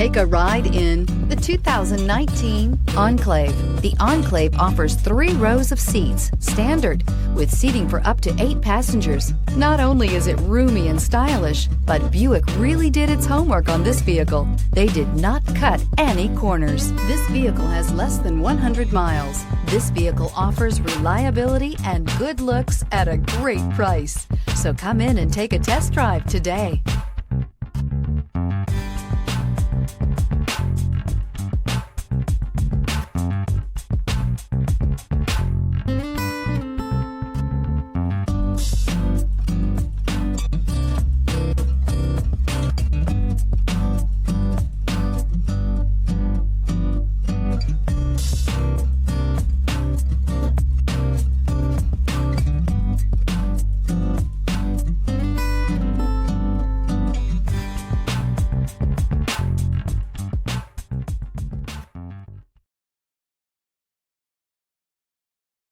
Take a ride in the 2019 Enclave. The Enclave offers 3 rows of seats, standard, with seating for up to 8 passengers. Not only is it roomy and stylish, but Buick really did its homework on this vehicle. They did not cut any corners. This vehicle has less than 100 miles. This vehicle offers reliability and good looks at a great price. So come in and take a test drive today.